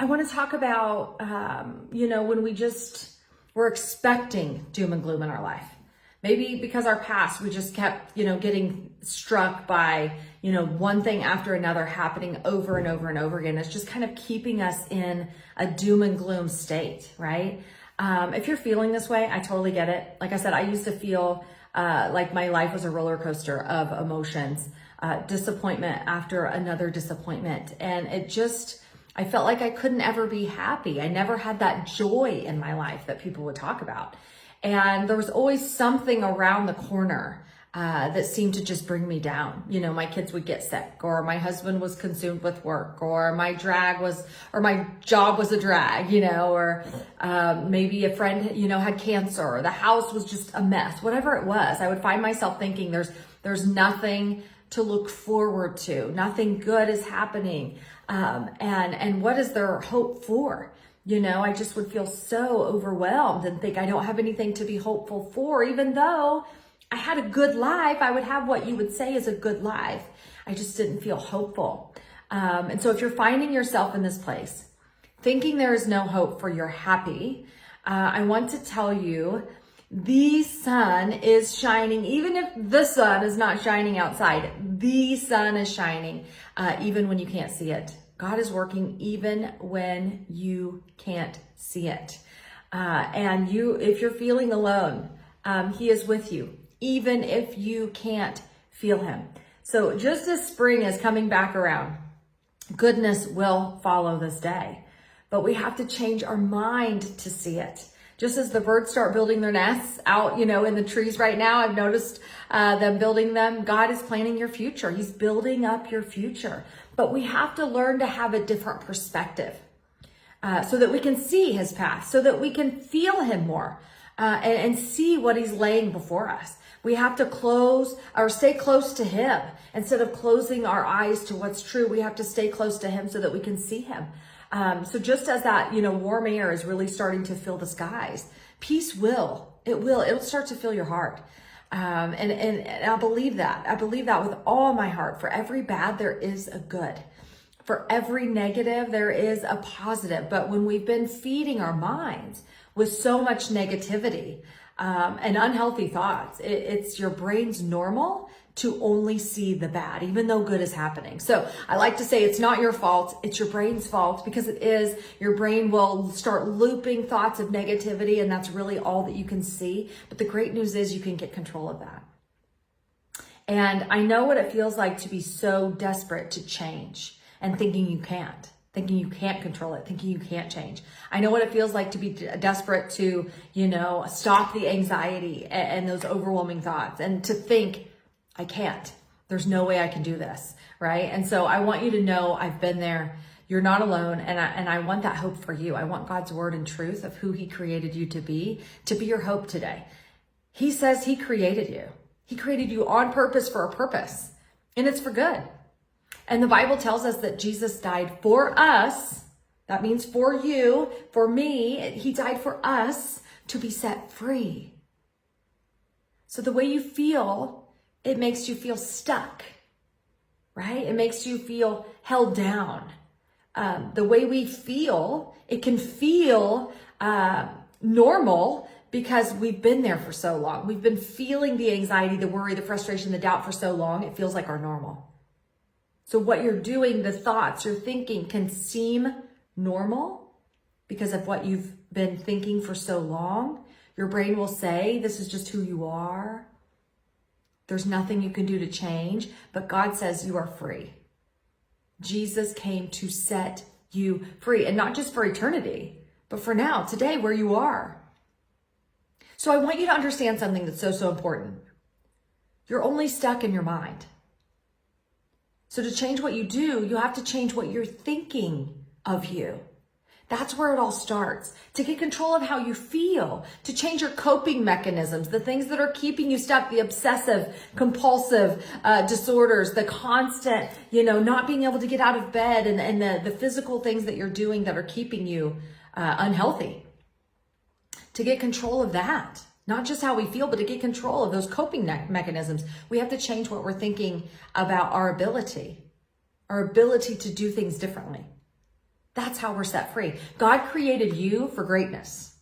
I want to talk about, when we're expecting doom and gloom in our life. Maybe because our past, we just kept, getting struck by, one thing after another happening over and over and over again. It's just kind of keeping us in a doom and gloom state, right? If you're feeling this way, I totally get it. Like I said, I used to feel like my life was a roller coaster of emotions, disappointment after another disappointment. And I felt like I couldn't ever be happy. I never had that joy in my life that people would talk about. And there was always something around the corner that seemed to just bring me down. My kids would get sick, or my husband was consumed with work, or my job was a drag, or maybe a friend, had cancer, or the house was just a mess. Whatever it was, I would find myself thinking there's nothing to look forward to. Nothing good is happening. And what is there hope for? I just would feel so overwhelmed and think I don't have anything to be hopeful for, even though I had a good life. I would have what you would say is a good life. I just didn't feel hopeful. And so if you're finding yourself in this place, thinking there is no hope for your happy, I want to tell you the sun is shining. Even if the sun is not shining outside, the sun is shining even when you can't see it. God is working even when you can't see it. And if you're feeling alone, he is with you, even if you can't feel him. So just as spring is coming back around, goodness will follow this day. But we have to change our mind to see it. Just as the birds start building their nests out, in the trees right now, I've noticed them building them. God is planning your future. He's building up your future. But we have to learn to have a different perspective so that we can see his path, so that we can feel him more and see what he's laying before us. We have to stay close to him. Instead of closing our eyes to what's true, we have to stay close to him so that we can see him. So just as that, warm air is really starting to fill the skies, peace it'll start to fill your heart. And I believe that. I believe that with all my heart. For every bad, there is a good. For every negative, there is a positive. But when we've been feeding our minds with so much negativity and unhealthy thoughts, it's your brain's normal to only see the bad, even though good is happening. So I like to say it's not your fault, it's your brain's fault, because it is. Your brain will start looping thoughts of negativity, and that's really all that you can see. But the great news is you can get control of that. And I know what it feels like to be so desperate to change and thinking you can't control it, thinking you can't change. I know what it feels like to be desperate to, stop the anxiety and those overwhelming thoughts, and to think, I can't. There's no way I can do this, right? And so I want you to know I've been there. You're not alone, and I want that hope for you. I want God's word and truth of who he created you to be your hope today. He says he created you. He created you on purpose for a purpose, and it's for good. And the Bible tells us that Jesus died for us. That means for you, for me. He died for us to be set free. So the way you feel, it makes you feel stuck, right? It makes you feel held down. The way we feel, it can feel normal because we've been there for so long. We've been feeling the anxiety, the worry, the frustration, the doubt for so long. It feels like our normal. So what you're doing, the thoughts you're thinking can seem normal because of what you've been thinking for so long. Your brain will say, this is just who you are. There's nothing you can do to change, but God says you are free. Jesus came to set you free, and not just for eternity, but for now, today, where you are. So I want you to understand something that's so important. You're only stuck in your mind. So to change what you do, you have to change what you're thinking of you. That's where it all starts. To get control of how you feel, to change your coping mechanisms, the things that are keeping you stuck, the obsessive, compulsive disorders, the constant, not being able to get out of bed, and the physical things that you're doing that are keeping you unhealthy. To get control of that, not just how we feel, but to get control of those coping mechanisms, we have to change what we're thinking about our ability to do things differently. That's how we're set free. God created you for greatness.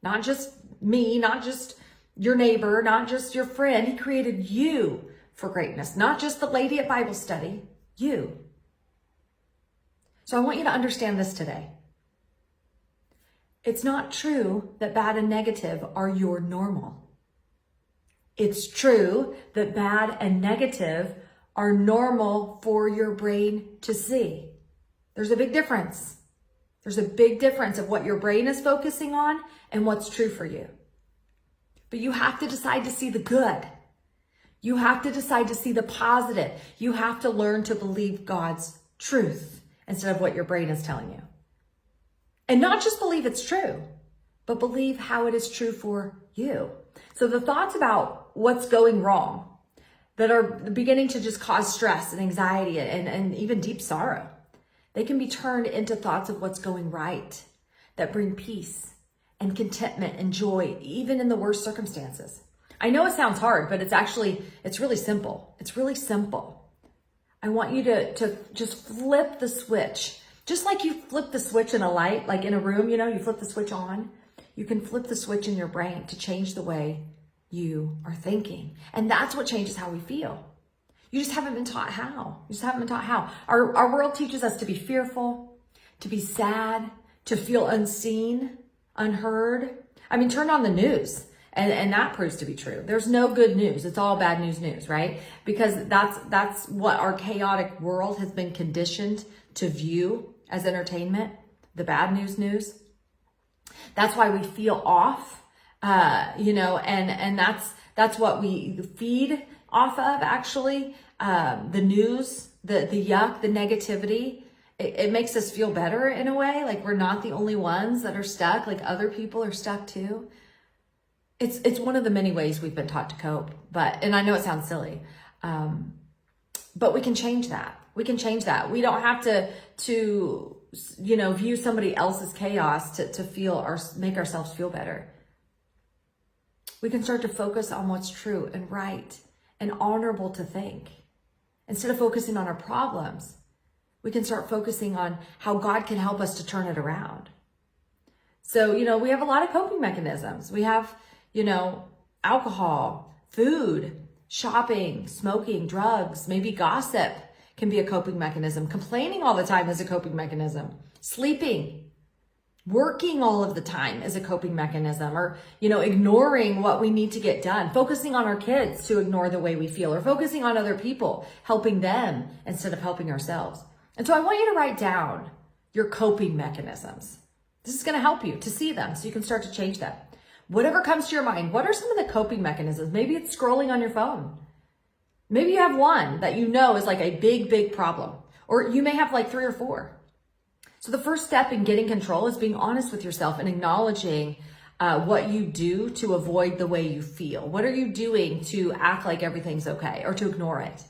Not just me, not just your neighbor, not just your friend. He created you for greatness, not just the lady at Bible study, you. So I want you to understand this today. It's not true that bad and negative are your normal. It's true that bad and negative are normal for your brain to see. There's a big difference. There's a big difference of what your brain is focusing on and what's true for you. But you have to decide to see the good. You have to decide to see the positive. You have to learn to believe God's truth instead of what your brain is telling you. And not just believe it's true, but believe how it is true for you. So the thoughts about what's going wrong that are beginning to just cause stress and anxiety and even deep sorrow, they can be turned into thoughts of what's going right that bring peace and contentment and joy, even in the worst circumstances. I know it sounds hard, but it's really simple. It's really simple. I want you to just flip the switch. Just like you flip the switch in a light, like in a room, you flip the switch on. You can flip the switch in your brain to change the way you are thinking. And that's what changes how we feel. You just haven't been taught how. Our world teaches us to be fearful, to be sad, to feel unseen, unheard. I mean, turn on the news and that proves to be true. There's no good news. It's all bad news, right? Because that's what our chaotic world has been conditioned to view as entertainment, the bad news. That's why we feel off, and that's what we feed off of, actually. The news, the yuck, the negativity, it makes us feel better in a way, like we're not the only ones that are stuck, like other people are stuck too. It's one of the many ways we've been taught to cope, and I know it sounds silly, but we can change that. We can change that. We don't have to view somebody else's chaos to make ourselves feel better. We can start to focus on what's true and right and honorable to think. Instead of focusing on our problems, we can start focusing on how God can help us to turn it around. So, we have a lot of coping mechanisms. We have, alcohol, food, shopping, smoking, drugs, maybe gossip can be a coping mechanism. Complaining all the time is a coping mechanism. Sleeping, working all of the time is a coping mechanism, or, ignoring what we need to get done, focusing on our kids to ignore the way we feel, or focusing on other people, helping them instead of helping ourselves. And so I want you to write down your coping mechanisms. This is going to help you to see them so you can start to change them. Whatever comes to your mind, what are some of the coping mechanisms? Maybe it's scrolling on your phone. Maybe you have one that is like a big problem, or you may have like 3 or 4. So the first step in getting control is being honest with yourself and acknowledging what you do to avoid the way you feel. What are you doing to act like everything's okay or to ignore it?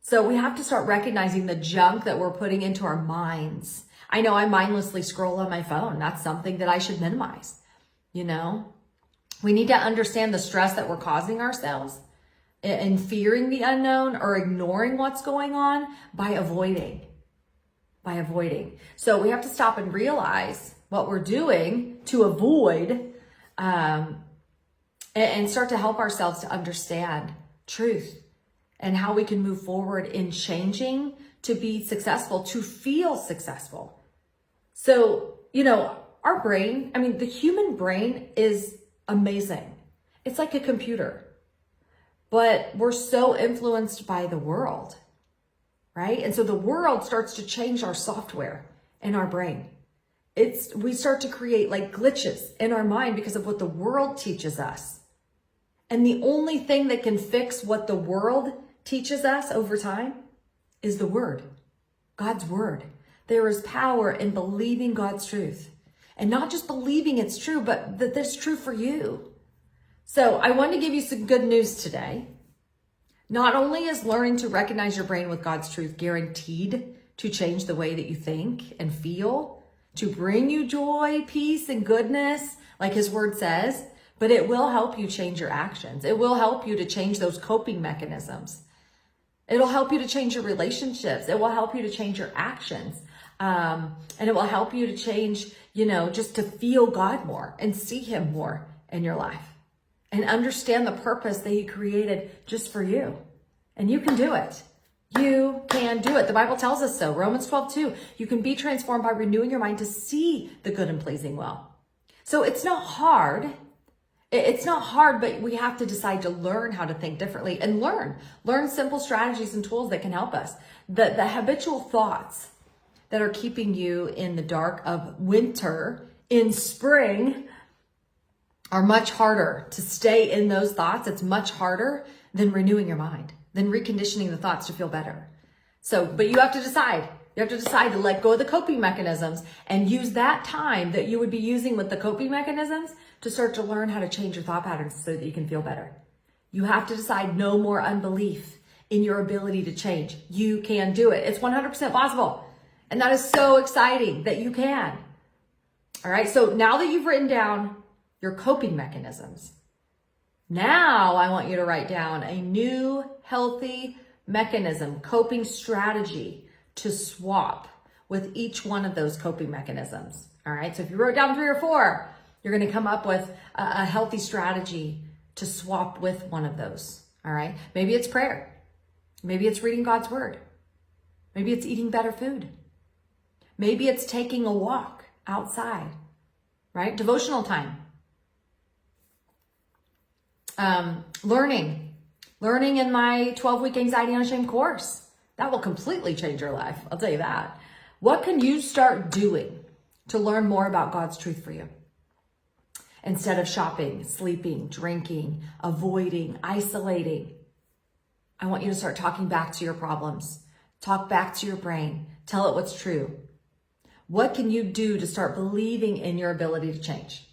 So we have to start recognizing the junk that we're putting into our minds. I know I mindlessly scroll on my phone. That's something that I should minimize. We need to understand the stress that we're causing ourselves and fearing the unknown or ignoring what's going on by avoiding. So we have to stop and realize what we're doing to avoid and start to help ourselves to understand truth and how we can move forward in changing to be successful, to feel successful. So, our brain, the human brain is amazing. It's like a computer. But we're so influenced by the world, right? And so the world starts to change our software in our brain. We start to create like glitches in our mind because of what the world teaches us. And the only thing that can fix what the world teaches us over time is the word, God's word. There is power in believing God's truth, and not just believing it's true, but that it's true for you. So I want to give you some good news today. Not only is learning to recognize your brain with God's truth guaranteed to change the way that you think and feel, to bring you joy, peace, and goodness, like his word says, but it will help you change your actions. It will help you to change those coping mechanisms. It'll help you to change your relationships. It will help you to change your actions. And it will help you to change, just to feel God more and see him more in your life and understand the purpose that he created just for you. And you can do it. You can do it. The Bible tells us so. Romans 12:2. You can be transformed by renewing your mind to see the good and pleasing will. So it's not hard. It's not hard, but we have to decide to learn how to think differently and learn simple strategies and tools that can help us. The habitual thoughts that are keeping you in the dark of winter in spring are much harder to stay in those thoughts. It's much harder than renewing your mind, than reconditioning the thoughts to feel better. But you have to decide. You have to decide to let go of the coping mechanisms and use that time that you would be using with the coping mechanisms to start to learn how to change your thought patterns so that you can feel better. You have to decide no more unbelief in your ability to change. You can do it. It's 100% possible. And that is so exciting that you can. All right. So now that you've written down your coping mechanisms, now I want you to write down a new healthy mechanism, coping strategy to swap with each one of those coping mechanisms. All right. So if you wrote down 3 or 4, you're going to come up with a healthy strategy to swap with one of those. All right. Maybe it's prayer. Maybe it's reading God's word. Maybe it's eating better food. Maybe it's taking a walk outside, right? Devotional time. Learning in my 12-week anxiety unashamed course. That will completely change your life. I'll tell you that. What can you start doing to learn more about God's truth for you? Instead of shopping, sleeping, drinking, avoiding, isolating, I want you to start talking back to your problems. Talk back to your brain. Tell it what's true. What can you do to start believing in your ability to change?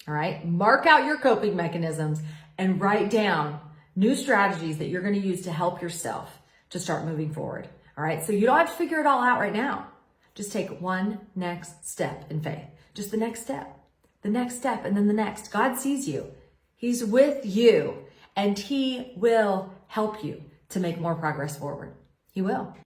All right. Mark out your coping mechanisms and write down new strategies that you're going to use to help yourself to start moving forward. All right. So you don't have to figure it all out right now. Just take one next step in faith. Just the next step, and then the next. God sees you. He's with you, and he will help you to make more progress forward. He will.